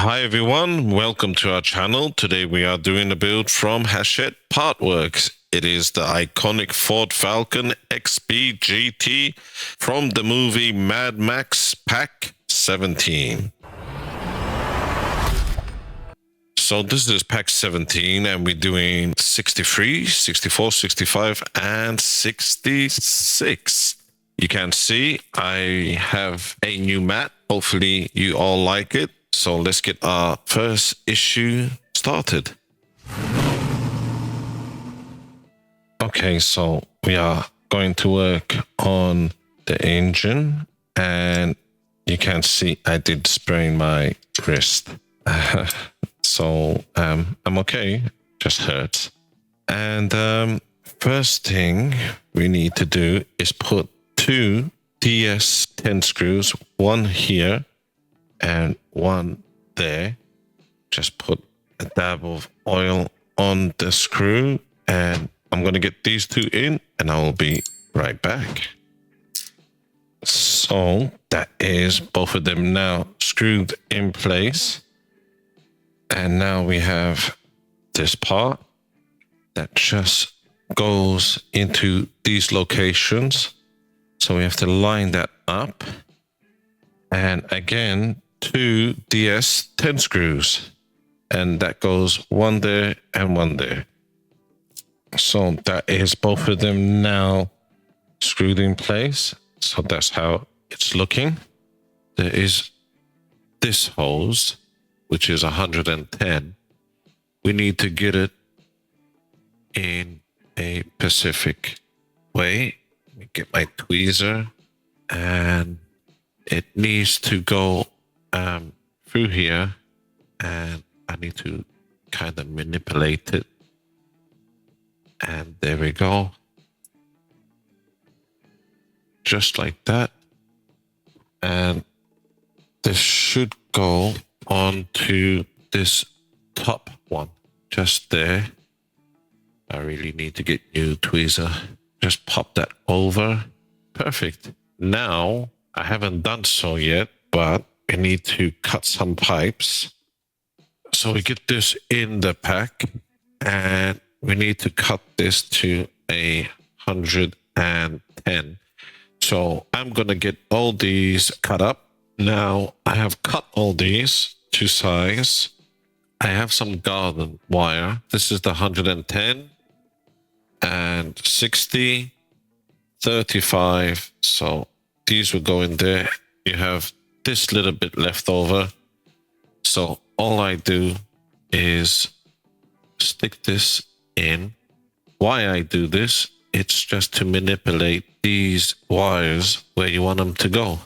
Hi everyone, welcome to our channel. Today we are doing a build from Hachette Partworks. It is the iconic Ford Falcon XB GT from the movie Mad Max Pack 17. So this is pack 17 and we're doing 63, 64, 65 and 66. You can see I have a new mat. Hopefully you all like it. So let's get our first issue started. Okay, so we are going to work on the engine and you can see I did sprain my wrist. So I'm okay, just hurts. And first thing we need to do is put two DS10 screws, one here and one there. Just put a dab of oil on the screw and I'm going to get these two in and I will be right back. So that is both of them now screwed in place. And now we have this part that just goes into these locations. So we have to line that up. And again, two DS10 screws. And that goes one there and one there. So that is both of them now screwed in place. So that's how it's looking. There is this hose, which is 110. We need to get it in a specific way. Let me get my tweezer and it needs to go through here and I need to kind of manipulate it. And there we go. Just like that. And this should go onto this top one just there. I really need to get new tweezer. Just pop that over. Perfect. Now I haven't done so yet, but I need to cut some pipes. So we get this in the pack and we need to cut this to 110. So I'm going to get all these cut up. Now I have cut all these to size. I have some garden wire. This is the 110 and 60, 35. So these will go in there. You have this little bit left over. So all I do is stick this in. Why I do this, it's just to manipulate these wires where you want them to go.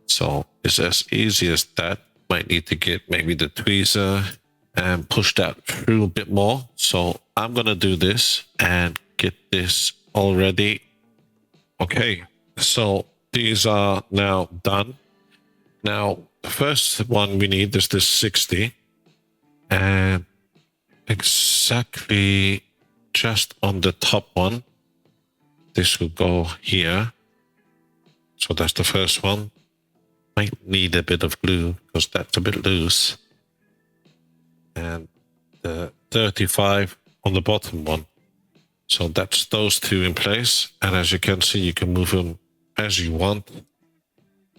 So it's as easy as that. Might need to get maybe the tweezer and push that through a bit more. So I'm going to do this and get this all ready. Okay, so these are now done. Now, the first one we need is this 60. And exactly just on the top one, this will go here. So that's the first one. Might need a bit of glue because that's a bit loose. And the 35 on the bottom one. So that's those two in place. And as you can see, you can move them as you want.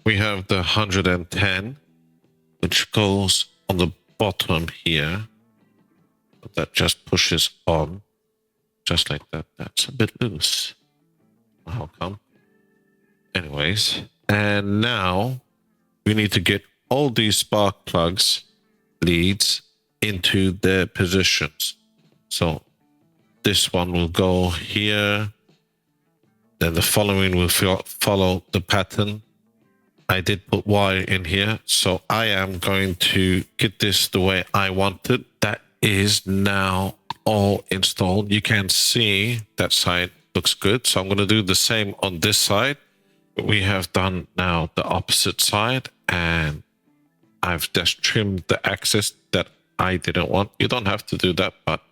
We have the 110, which goes on the bottom here. That just pushes on, just like that. That's a bit loose. How come? Anyways, and now we need to get all these spark plugs leads into their positions. So this one will go here. Then the following will follow the pattern. I did put wire in here. So I am going to get this the way I want it. That is now all installed. You can see that side looks good. So I'm going to do the same on this side. We have done now the opposite side and I've just trimmed the axis that I didn't want. You don't have to do that, but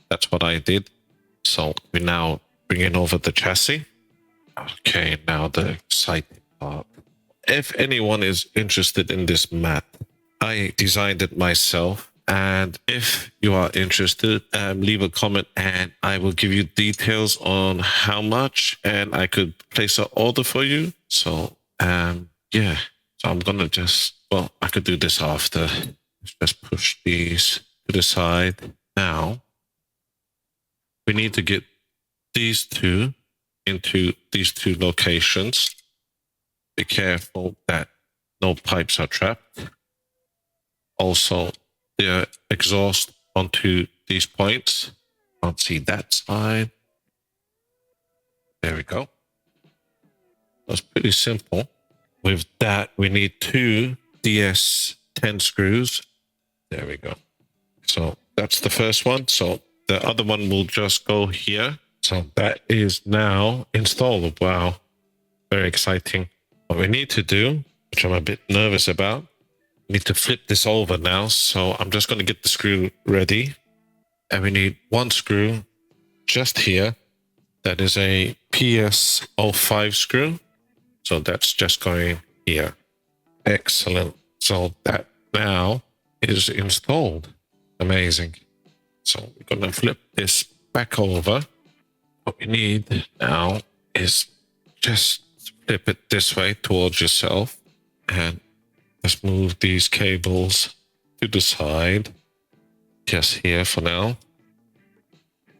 that's what I did. So we're now bringing over the chassis. Okay, now the exciting part. If anyone is interested in this mat, I designed it myself. And if you are interested, leave a comment and I will give you details on how much, and I could place an order for you. So, yeah. So I'm going to I could do this after. Let's just push these to the side. Now, we need to get these two into these two locations. Be careful that no pipes are trapped. Also, the exhaust onto these points. Can't see that side. There we go. That's pretty simple. With that, we need two DS10 screws. There we go. So that's the first one. So the other one will just go here. So that is now installed. Wow. Very exciting. What we need to do, which I'm a bit nervous about, need to flip this over now. So I'm just going to get the screw ready. And we need one screw just here. That is a PS05 screw. So that's just going here. Excellent. So that now is installed. Amazing. So we're going to flip this back over. What we need now is just flip it this way towards yourself. And let's move these cables to the side. Just here for now.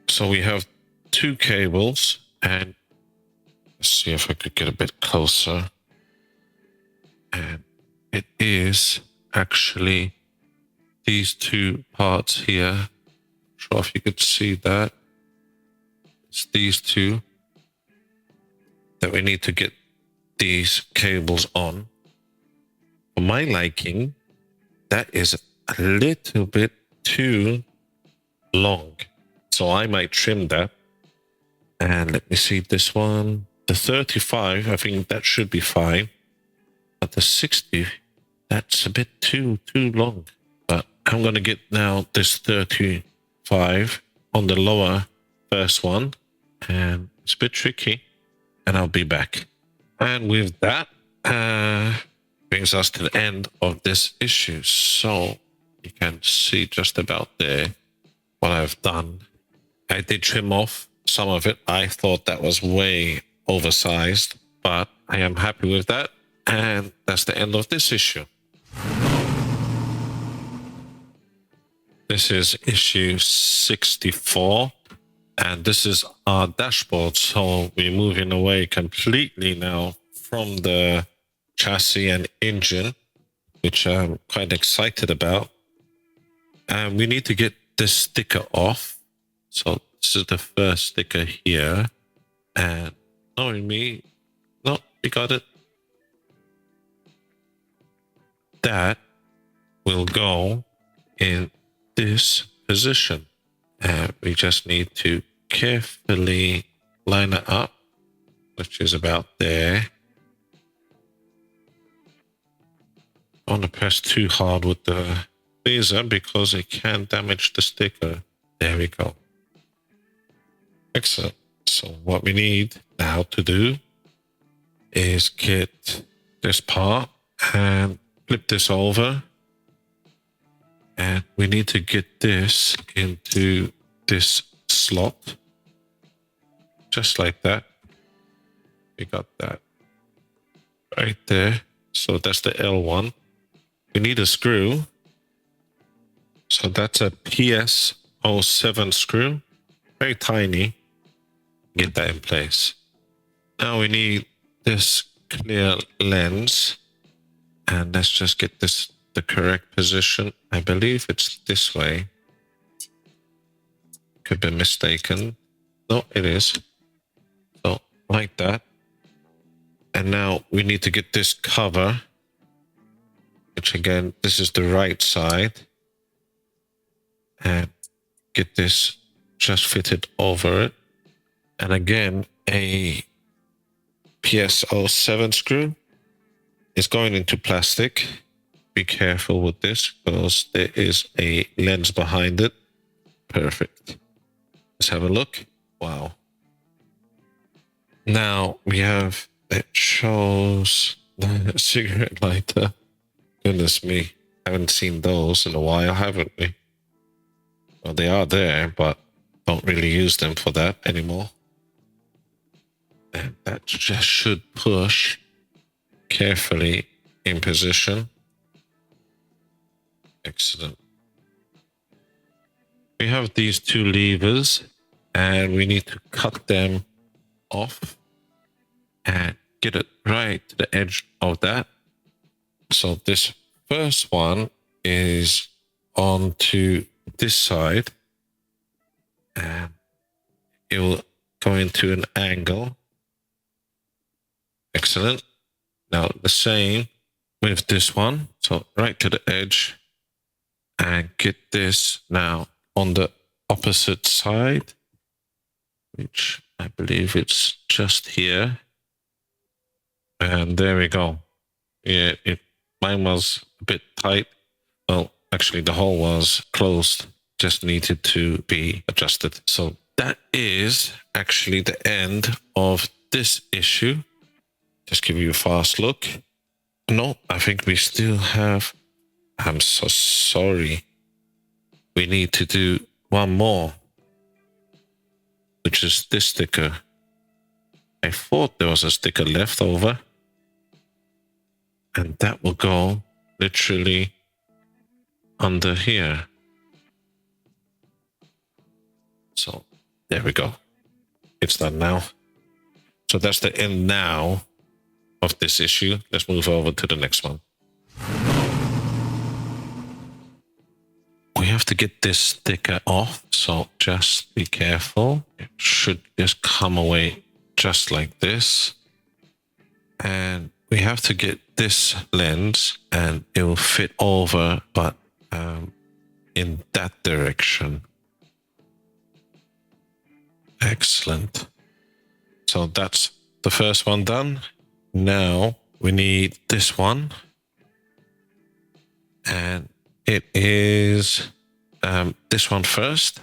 So we have two cables, and let's see if I could get a bit closer. And it is actually these two parts here. Not sure if you could see that. It's these two that we need to get these cables on. For my liking, that is a little bit too long. So I might trim that. And let me see this one. The 35, I think that should be fine. But the 60, that's a bit too long. But I'm going to get now this 35 on the lower first one. And it's a bit tricky. And I'll be back. And with that, brings us to the end of this issue. So you can see just about there what I've done. I did trim off some of it. I thought that was way oversized, but I am happy with that. And that's the end of this issue. This is issue 64. And this is our dashboard. So we're moving away completely now from the chassis and engine, which I'm quite excited about. And we need to get this sticker off. So this is the first sticker here. And knowing me, no, we got it. That will go in this position. And we just need to carefully line it up, which is about there. I don't want to press too hard with the laser because it can damage the sticker. There we go. Excellent. So what we need now to do is get this part and flip this over. And we need to get this into this slot. Just like that. We got that right there. So that's the L1. We need a screw. So that's a PS07 screw. Very tiny. Get that in place. Now we need this clear lens. And let's just get this the correct position. I believe it's this way. Could be mistaken. No, it is. So like that. And now we need to get this cover, which again, this is the right side. And get this just fitted over it. And again, a PS07 screw is going into plastic. Be careful with this because there is a lens behind it. Perfect. Let's have a look. Wow. Now we have, it shows the cigarette lighter. Goodness me. Haven't seen those in a while, haven't we? Well, they are there, but don't really use them for that anymore. And that just should push carefully in position. Excellent. We have these two levers and we need to cut them off and get it right to the edge of that. So this first one is onto this side and it will go into an angle. Excellent. Now the same with this one. So right to the edge and get this now on the opposite side, which I believe it's just here. And there we go. Yeah, mine was a bit tight. Well, actually the hole was closed, just needed to be adjusted. So that is actually the end of this issue. Just give you a fast look. No, I think we still have... I'm so sorry. We need to do one more, which is this sticker. I thought there was a sticker left over. And that will go literally under here. So there we go. It's done now. So that's the end now of this issue. Let's move over to the next one. We have to get this sticker off, so just be careful. It should just come away just like this. And we have to get this lens and it will fit over, but in that direction. Excellent. So that's the first one done. Now we need this one. And it is this one first.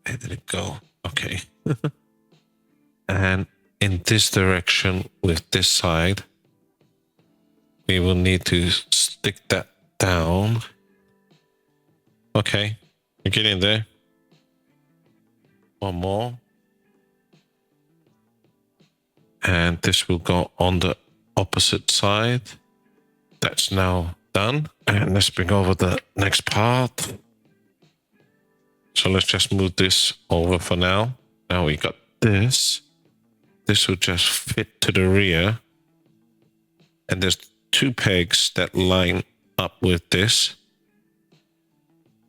Where did it go? Okay. And in this direction with this side, we will need to stick that down. Okay, you get in there. One more. And this will go on the opposite side. That's now done. And let's bring over the next part. So let's just move this over for now. Now we got this. This will just fit to the rear. And there's two pegs that line up with this.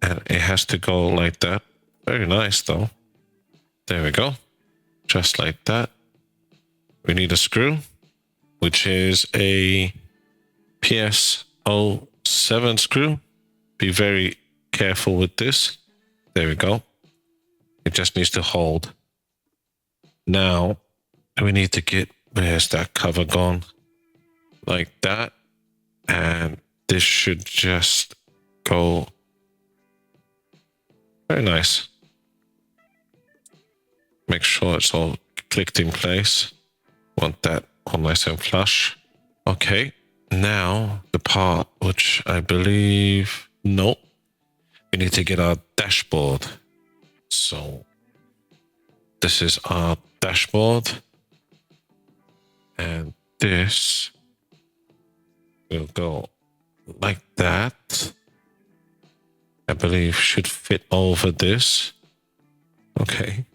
And it has to go like that. Very nice though. There we go. Just like that. We need a screw, which is a PS07 screw. Be very careful with this. There we go. It just needs to hold. Now, we need to get, where's that cover gone? Like that. And this should just go. Very nice. Make sure it's all clicked in place. Want that all nice and flush. Okay. Now the part which I believe, nope. We need to get our dashboard. So this is our dashboard. And this will go like that. I believe should fit over this. Okay.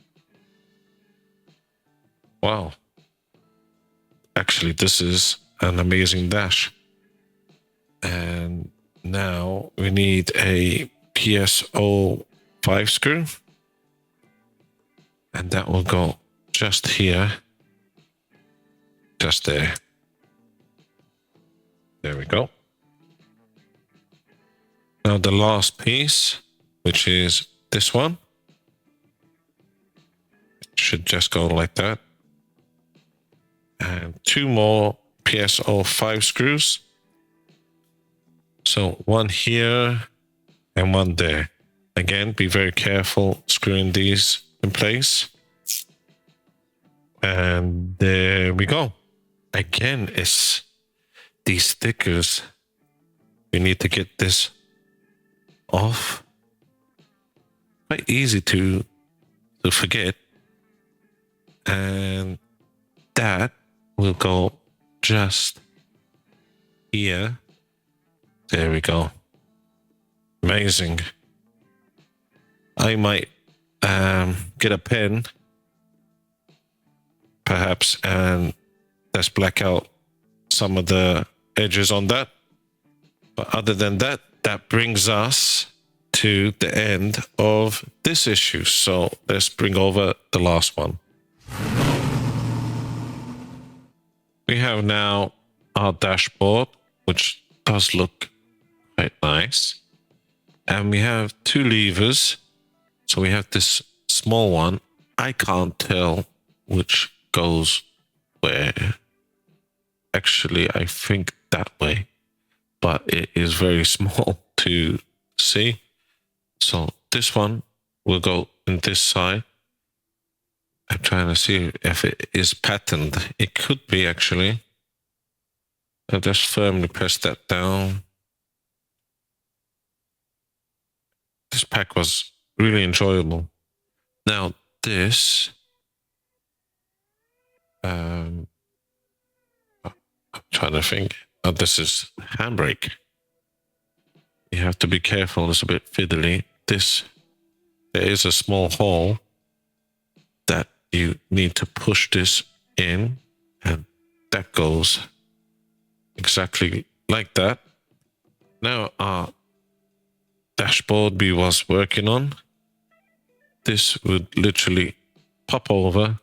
Wow. Actually, this is an amazing dash. And now we need a PS05 screw. And that will go just here. Just there. There we go. Now the last piece, which is this one, should just go like that. And two more PS05 screws. So one here and one there. Again, be very careful screwing these in place. And there we go. Again, it's these stickers. We need to get this off. Quite easy to forget. And that will go just here. There we go. Amazing. I might get a pen, perhaps, and let's black out some of the edges on that. But other than that, that brings us to the end of this issue. So let's bring over the last one. We have now our dashboard, which does look quite nice. And we have two levers. So we have this small one. I can't tell which goes where. Actually, I think that way. But it is very small to see. So this one will go in this side. I'm trying to see if it is patterned. It could be, actually. I'll just firmly press that down. This pack was really enjoyable. Now this, I'm trying to think. Oh, this is handbrake. You have to be careful. It's a bit fiddly. There is a small hole that you need to push this in, and that goes exactly like that. Now our dashboard we was working on, this would literally pop over.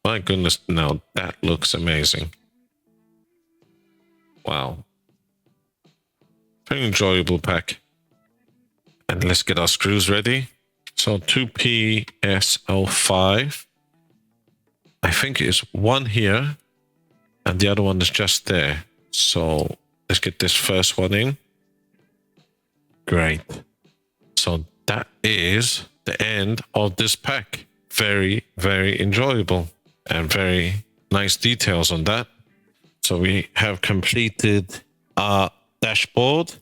My goodness, now that looks amazing. Wow. Very enjoyable pack. And let's get our screws ready. So 2PSL5. I think it's one here and the other one is just there. So let's get this first one in. Great. So that is the end of this pack. Very, very enjoyable and very nice details on that. So we have completed our dashboard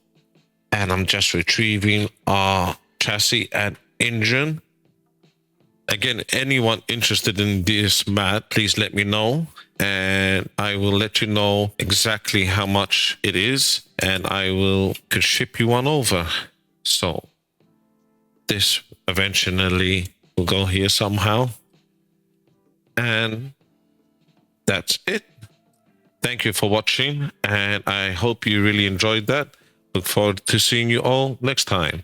and I'm just retrieving our chassis and engine. Again, anyone interested in this mat, please let me know and I will let you know exactly how much it is and I could ship you one over. So this eventually will go here somehow. And that's it. Thank you for watching and I hope you really enjoyed that. Look forward to seeing you all next time.